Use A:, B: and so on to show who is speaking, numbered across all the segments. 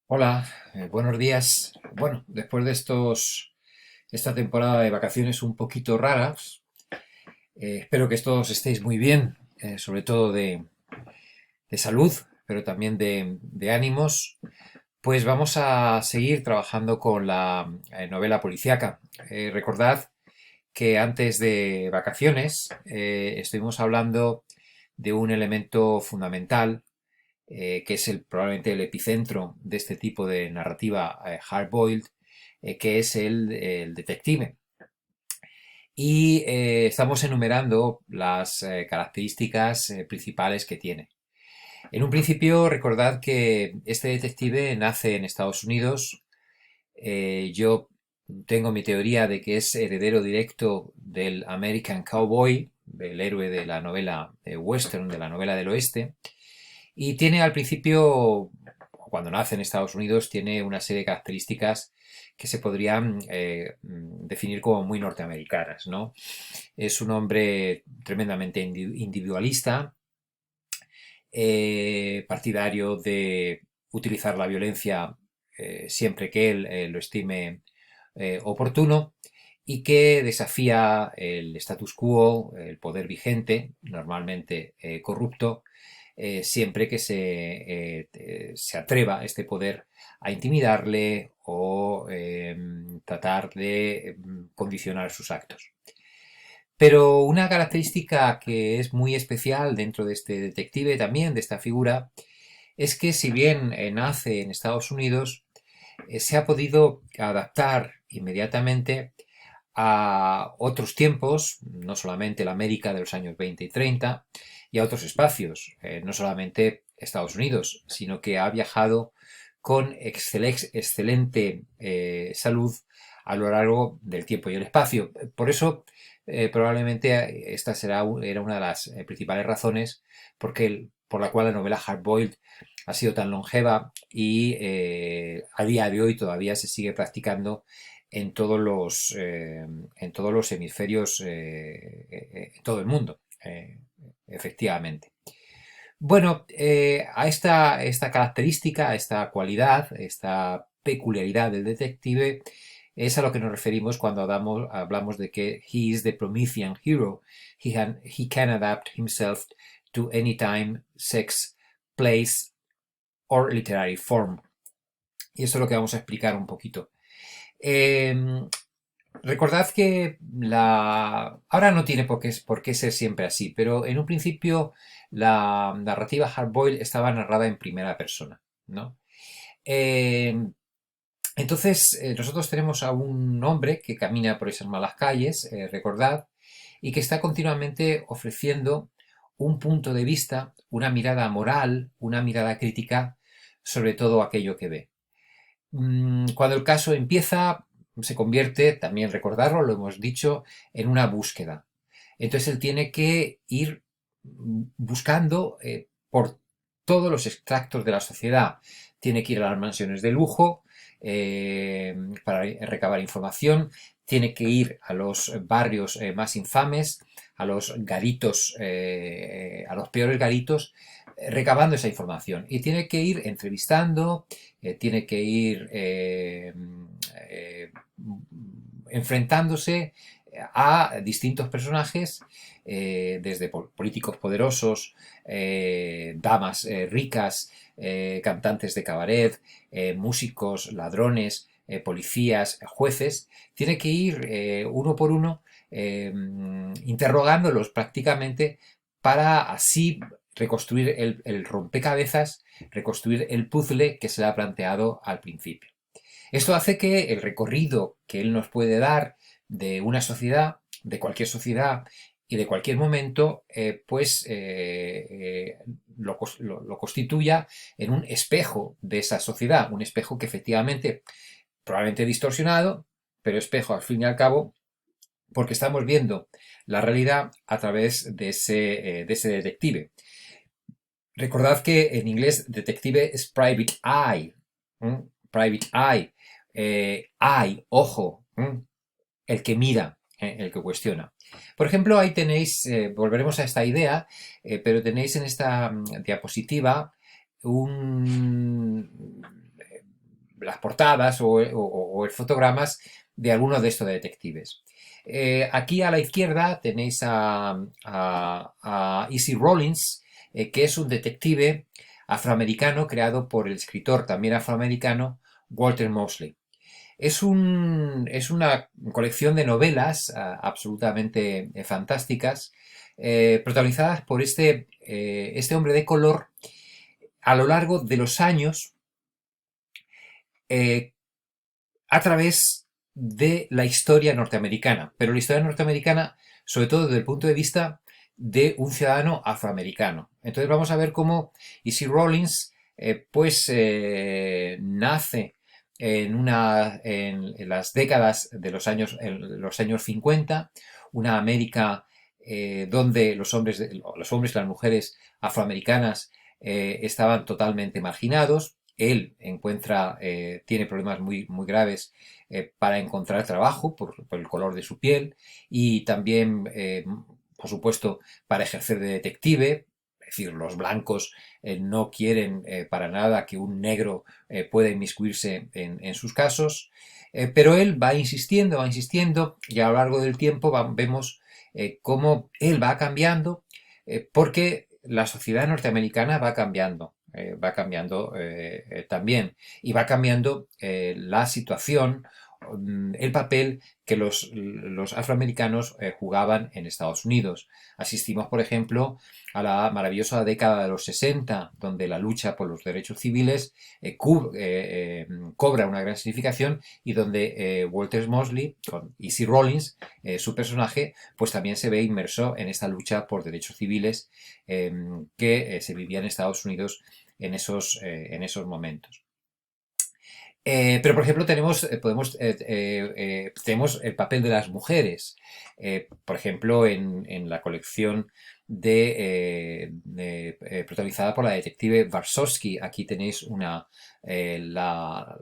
A: Hola, buenos días. Bueno, después de esta temporada de vacaciones un poquito raras, espero que todos estéis muy bien, sobre todo de salud, pero también de ánimos. Pues vamos a seguir trabajando con la novela policíaca. Recordad que antes de vacaciones estuvimos hablando de un elemento fundamental que es probablemente el epicentro de este tipo de narrativa hard-boiled, que es el detective. Y estamos enumerando las características principales que tiene. En un principio, recordad que este detective nace en Estados Unidos. Yo tengo mi teoría de que es heredero directo del American Cowboy, del héroe de la novela western, de la novela del oeste. Y tiene al principio, cuando nace en Estados Unidos, tiene una serie de características que se podrían definir como muy norteamericanas, ¿no? Es un hombre tremendamente individualista, partidario de utilizar la violencia siempre que él lo estime oportuno y que desafía el status quo, el poder vigente, normalmente corrupto, siempre que se atreva este poder a intimidarle o tratar de condicionar sus actos. Pero una característica que es muy especial dentro de este detective también, de esta figura, es que si bien nace en Estados Unidos, se ha podido adaptar inmediatamente a otros tiempos, no solamente la América de los años 20 y 30, y a otros espacios, no solamente Estados Unidos, sino que ha viajado con excelente salud a lo largo del tiempo y el espacio. Por eso, probablemente esta era una de las principales razones por la cual la novela Hardboiled ha sido tan longeva y a día de hoy todavía se sigue practicando en todos los hemisferios, en todo el mundo, efectivamente. Bueno, esta característica, a esta cualidad, esta peculiaridad del detective es a lo que nos referimos cuando hablamos de que he is the Promethean hero. He can adapt himself to any time, sex, place or literary form. Y eso es lo que vamos a explicar un poquito. Eh, Recordad que ahora no tiene por qué ser siempre así, pero en un principio la narrativa hardboiled estaba narrada en primera persona, ¿no? Eh, entonces, nosotros tenemos a un hombre que camina por esas malas calles, recordad, y que está continuamente ofreciendo un punto de vista, una mirada moral, una mirada crítica sobre todo aquello que ve. Cuando el caso empieza, se convierte, también recordarlo, lo hemos dicho, en una búsqueda. Entonces él tiene que ir buscando por todos los extractos de la sociedad. Tiene que ir a las mansiones de lujo para recabar información, tiene que ir a los barrios más infames, a los garitos, a los peores garitos, recabando esa información. Y tiene que ir entrevistando, tiene que ir enfrentándose a distintos personajes, desde políticos poderosos, damas ricas, cantantes de cabaret, músicos, ladrones, policías, jueces. Tiene que ir uno por uno interrogándolos prácticamente para así reconstruir el rompecabezas, reconstruir el puzzle que se le ha planteado al principio. Esto hace que el recorrido que él nos puede dar de una sociedad, de cualquier sociedad y de cualquier momento, lo constituya en un espejo de esa sociedad, un espejo que efectivamente, probablemente distorsionado, pero espejo al fin y al cabo, porque estamos viendo la realidad a través de ese detective. Recordad que en inglés detective es private eye. Private eye. Eye, ojo. El que mira, el que cuestiona. Por ejemplo, ahí tenéis, volveremos a esta idea, pero tenéis en esta diapositiva un, las portadas o fotogramas de algunos de estos detectives. Aquí a la izquierda tenéis a Easy Rawlins, que es un detective afroamericano creado por el escritor también afroamericano Walter Mosley. Es una colección de novelas absolutamente fantásticas, protagonizadas por este hombre de color a lo largo de los años, eh, a través de la historia norteamericana, pero la historia norteamericana sobre todo desde el punto de vista de un ciudadano afroamericano. Entonces vamos a ver cómo Easy Rawlins nace en las décadas de en los años 50, una América donde los hombres y las mujeres afroamericanas estaban totalmente marginados. Él tiene problemas muy graves para encontrar trabajo por el color de su piel y también, por supuesto, para ejercer de detective. Es decir, los blancos no quieren para nada que un negro pueda inmiscuirse en sus casos, pero él va insistiendo y a lo largo del tiempo vemos cómo él va cambiando porque la sociedad norteamericana va cambiando también y va cambiando la situación, el papel que los afroamericanos jugaban en Estados Unidos. Asistimos, por ejemplo, a la maravillosa década de los 60, donde la lucha por los derechos civiles cobra una gran significación y donde Walter Mosley, con Easy Rawlins, su personaje, pues también se ve inmerso en esta lucha por derechos civiles que se vivía en Estados Unidos en esos momentos. Pero, por ejemplo, tenemos el papel de las mujeres. Por ejemplo, en la colección protagonizada por la detective Warshawski. Aquí tenéis la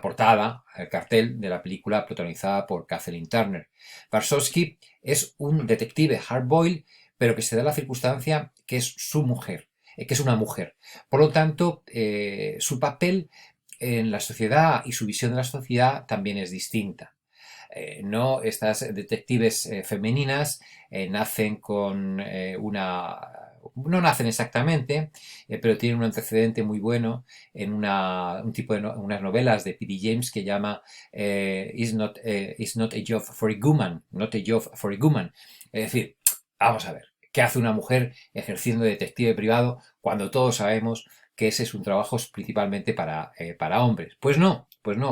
A: portada, el cartel de la película protagonizada por Kathleen Turner. Warshawski es un detective hardboiled, pero que se da la circunstancia que es su mujer, que es una mujer. Por lo tanto, su papel en la sociedad y su visión de la sociedad también es distinta. No, estas detectives femeninas nacen con no nacen exactamente, pero tienen un antecedente muy bueno en unas novelas de P.D. James que llama It's not a job for a woman, not a job for a woman. Es decir, vamos a ver, ¿qué hace una mujer ejerciendo de detective privado cuando todos sabemos que ese es un trabajo principalmente para hombres? Pues no,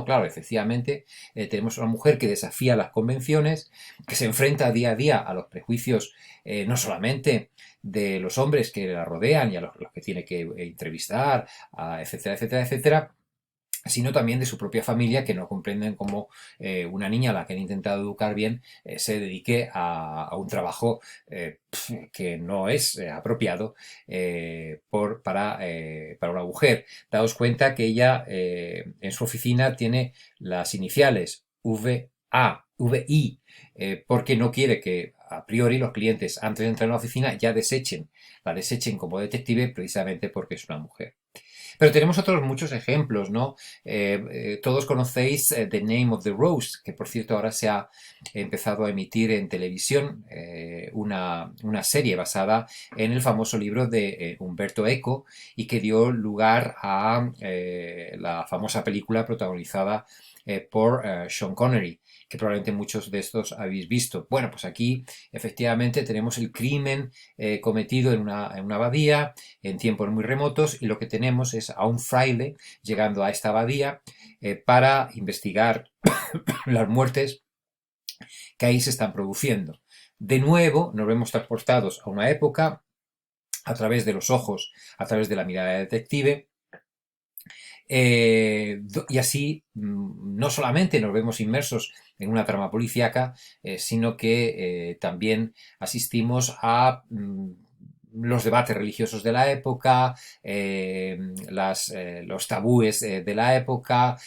A: claro, efectivamente tenemos una mujer que desafía las convenciones, que se enfrenta día a día a los prejuicios no solamente de los hombres que la rodean y a los que tiene que entrevistar, etcétera, etcétera, etcétera, sino también de su propia familia, que no comprenden cómo una niña a la que han intentado educar bien se dedique a un trabajo que no es apropiado para una mujer. Daos cuenta que ella en su oficina tiene las iniciales VI, porque no quiere que a priori los clientes antes de entrar en la oficina ya la desechen como detective precisamente porque es una mujer. Pero tenemos otros muchos ejemplos, ¿no? Todos conocéis The Name of the Rose, que por cierto ahora se ha empezado a emitir en televisión una serie basada en el famoso libro de Umberto Eco y que dio lugar a la famosa película protagonizada por Sean Connery, que probablemente muchos de estos habéis visto. Bueno, pues aquí efectivamente tenemos el crimen cometido en una abadía en tiempos muy remotos y lo que tenemos es a un fraile llegando a esta abadía para investigar las muertes que ahí se están produciendo. De nuevo nos vemos transportados a una época a través de los ojos, a través de la mirada de detective, y así no solamente nos vemos inmersos en una trama policíaca, sino que también asistimos a los debates religiosos de la época, los tabúes de la época,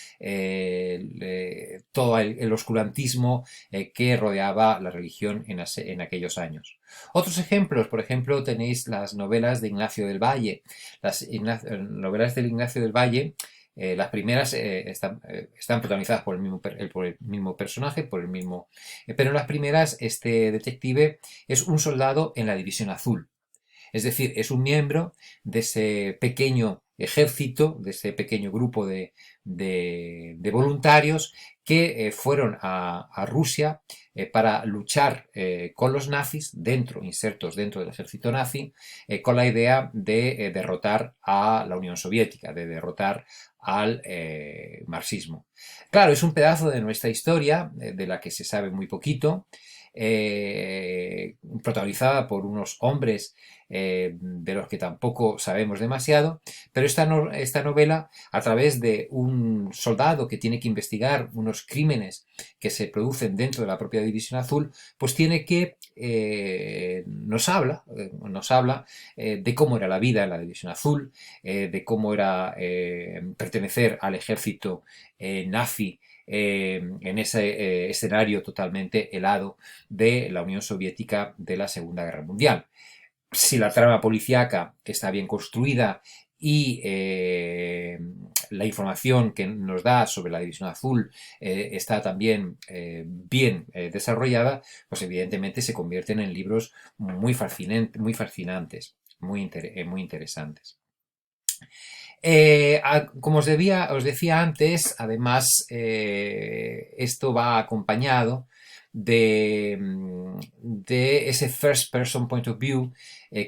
A: todo el oscurantismo que rodeaba la religión en aquellos años. Otros ejemplos, por ejemplo, tenéis las novelas de Ignacio del Valle. Las novelas de Ignacio del Valle Las primeras están protagonizadas por por el mismo personaje, pero en las primeras este detective es un soldado en la División Azul. Es decir, es un miembro de ese pequeño ejército, de ese pequeño grupo de voluntarios que fueron a Rusia para luchar con los nazis, insertos dentro del ejército nazi, con la idea de derrotar a la Unión Soviética, de derrotar al marxismo. Claro, es un pedazo de nuestra historia, de la que se sabe muy poquito, protagonizada por unos hombres de los que tampoco sabemos demasiado, pero esta novela, a través de un soldado que tiene que investigar unos crímenes que se producen dentro de la propia División Azul, pues tiene que nos habla de cómo era la vida en la División Azul, de cómo era pertenecer al ejército nazi en ese escenario totalmente helado de la Unión Soviética de la Segunda Guerra Mundial. Si la trama policíaca está bien construida y la información que nos da sobre la División Azul está también bien desarrollada, pues evidentemente se convierten en libros muy fascinantes, muy interesantes. Como os decía antes, además, esto va acompañado de ese first person point of view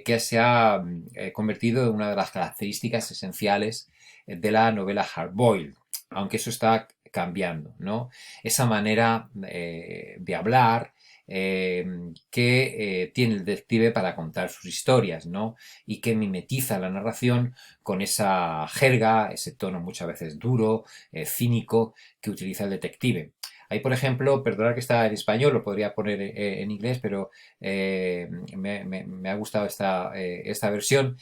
A: que se ha convertido en una de las características esenciales de la novela hardboiled, aunque eso está cambiando, ¿no? Esa manera de hablar que tiene el detective para contar sus historias, ¿no? Y que mimetiza la narración con esa jerga, ese tono muchas veces duro, cínico, que utiliza el detective. Hay, por ejemplo, perdonad que está en español, lo podría poner en inglés, pero me ha gustado esta versión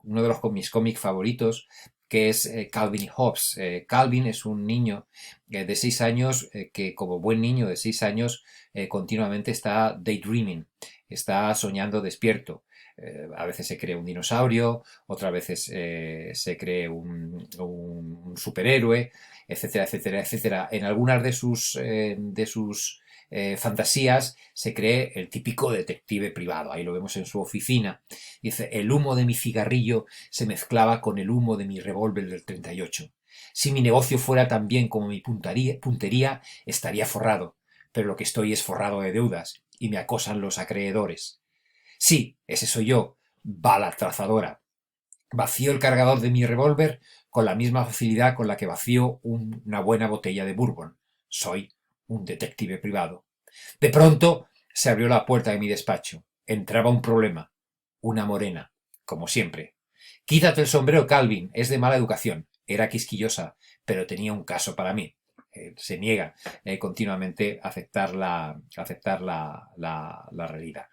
A: uno de mis cómics favoritos, que es Calvin y Hobbes. Calvin es un niño de 6 años que, como buen niño de 6 años, continuamente está daydreaming, está soñando despierto. A veces se cree un dinosaurio, otras veces se cree un superhéroe, etcétera, etcétera, etcétera. En algunas de sus fantasías se cree el típico detective privado. Ahí lo vemos en su oficina. Dice, el humo de mi cigarrillo se mezclaba con el humo de mi revólver del 38. Si mi negocio fuera tan bien como mi puntería, estaría forrado. Pero lo que estoy es forrado de deudas y me acosan los acreedores. Sí, ese soy yo, bala trazadora. Vacío el cargador de mi revólver con la misma facilidad con la que vacío una buena botella de bourbon. Soy un detective privado. De pronto se abrió la puerta de mi despacho. Entraba un problema. Una morena, como siempre. Quítate el sombrero, Calvin, es de mala educación. Era quisquillosa, pero tenía un caso para mí. Se niega continuamente a aceptar la realidad.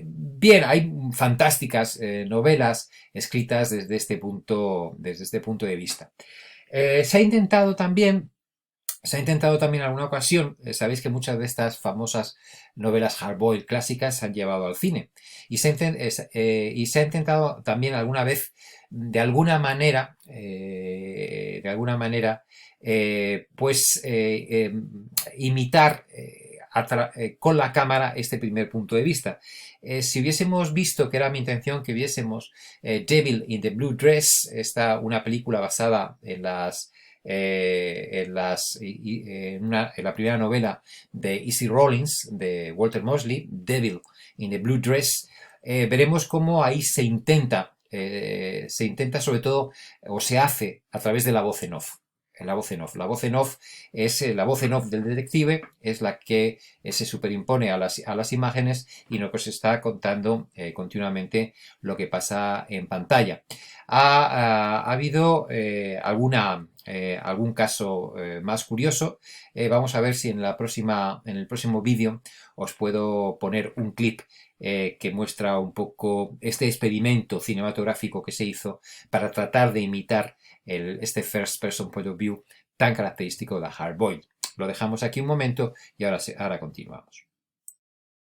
A: Bien, hay fantásticas novelas escritas desde este punto de vista. Se ha intentado también en alguna ocasión, sabéis que muchas de estas famosas novelas hardboiled clásicas se han llevado al cine y se ha intentado también alguna vez, pues imitar con la cámara este primer punto de vista. Si hubiésemos visto, que era mi intención que viésemos Devil in the Blue Dress, una película basada en la primera novela de Easy Rawlins, de Walter Mosley, Devil in the Blue Dress, veremos cómo ahí se intenta sobre todo, o se hace a través de la voz en off. La voz en off. La voz en off es la voz en off del detective, es la que se superimpone a las imágenes y nos está contando continuamente lo que pasa en pantalla. Ha habido algún caso más curioso. Vamos a ver si en el próximo vídeo os puedo poner un clip que muestra un poco este experimento cinematográfico que se hizo para tratar de imitar este first person point of view tan característico de Hardboiled. Lo dejamos aquí un momento y ahora continuamos.